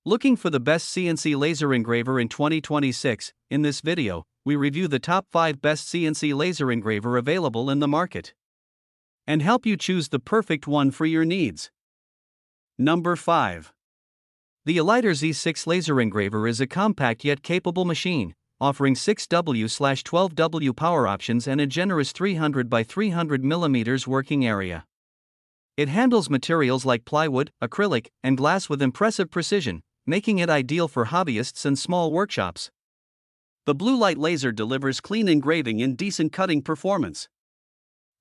Looking for the best CNC laser engraver in 2026? In this video, we review the top 5 best CNC laser engraver available in the market and help you choose the perfect one for your needs. Number 5. The Eliter Z6 Laser Engraver is a compact yet capable machine, offering 6W/12W power options and a generous 300 by 300 mm working area. It handles materials like plywood, acrylic, and glass with impressive precision, making it ideal for hobbyists and small workshops. The blue light laser delivers clean engraving and decent cutting performance.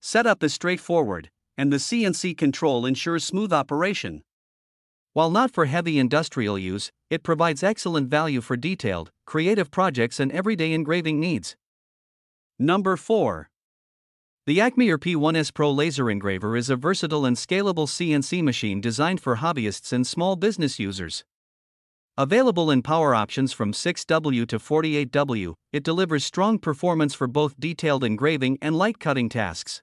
Setup is straightforward, and the CNC control ensures smooth operation. While not for heavy industrial use, it provides excellent value for detailed, creative projects and everyday engraving needs. Number 4. The Acme P1S Pro Laser Engraver is a versatile and scalable CNC machine designed for hobbyists and small business users. Available in power options from 6W to 48W, it delivers strong performance for both detailed engraving and light cutting tasks.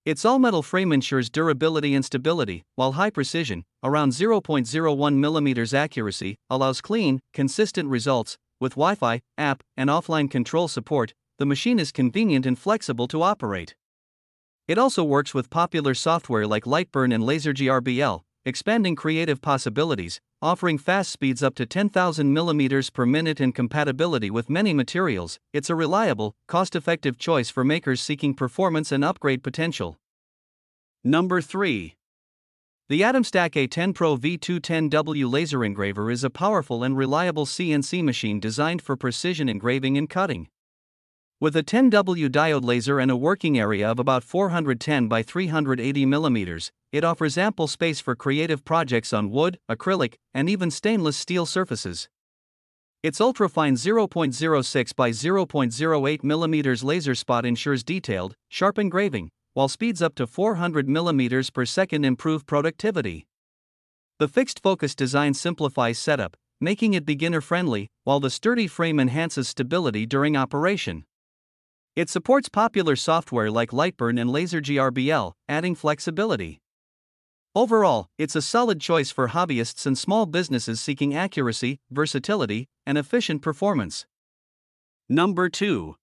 Its all-metal frame ensures durability and stability, while high precision, around 0.01 mm accuracy, allows clean, consistent results. With Wi-Fi, app, and offline control support, the machine is convenient and flexible to operate. It also works with popular software like Lightburn and LaserGRBL, expanding creative possibilities, offering fast speeds up to 10,000 mm per minute and compatibility with many materials. It's a reliable, cost-effective choice for makers seeking performance and upgrade potential. Number 3. The Atomstack A10 Pro V210W Laser Engraver is a powerful and reliable CNC machine designed for precision engraving and cutting. With a 10W diode laser and a working area of about 410 by 380 mm, it offers ample space for creative projects on wood, acrylic, and even stainless steel surfaces. Its ultrafine 0.06 by 0.08 mm laser spot ensures detailed, sharp engraving, while speeds up to 400 mm per second improve productivity. The fixed focus design simplifies setup, making it beginner-friendly, while the sturdy frame enhances stability during operation. It supports popular software like Lightburn and LaserGRBL, adding flexibility. Overall, it's a solid choice for hobbyists and small businesses seeking accuracy, versatility, and efficient performance. Number 2.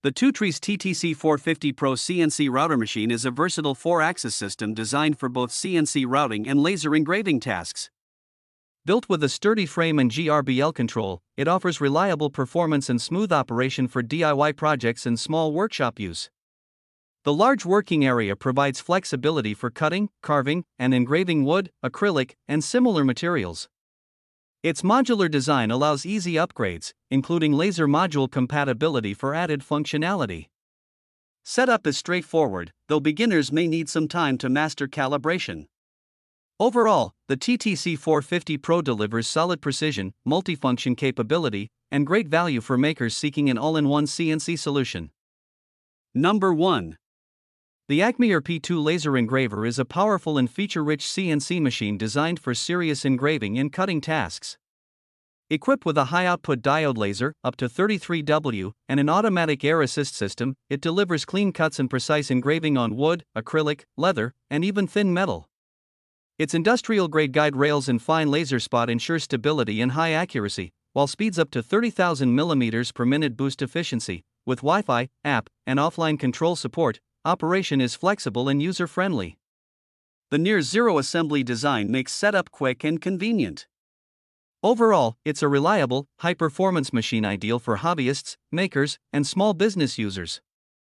The Tutrees TTC450 Pro CNC Router Machine is a versatile 4-axis system designed for both CNC routing and laser engraving tasks. Built with a sturdy frame and GRBL control, it offers reliable performance and smooth operation for DIY projects and small workshop use. The large working area provides flexibility for cutting, carving, and engraving wood, acrylic, and similar materials. Its modular design allows easy upgrades, including laser module compatibility for added functionality. Setup is straightforward, though beginners may need some time to master calibration. Overall, the TTC450 Pro delivers solid precision, multifunction capability, and great value for makers seeking an all-in-one CNC solution. Number 1. The Acme P2 Laser Engraver is a powerful and feature-rich CNC machine designed for serious engraving and cutting tasks. Equipped with a high-output diode laser, up to 33W, and an automatic air assist system, it delivers clean cuts and precise engraving on wood, acrylic, leather, and even thin metal. Its industrial-grade guide rails and fine laser spot ensure stability and high accuracy, while speeds up to 30,000 mm per minute boost efficiency. With Wi-Fi, app, and offline control support, operation is flexible and user-friendly. The near-zero assembly design makes setup quick and convenient. Overall, it's a reliable, high-performance machine ideal for hobbyists, makers, and small business users.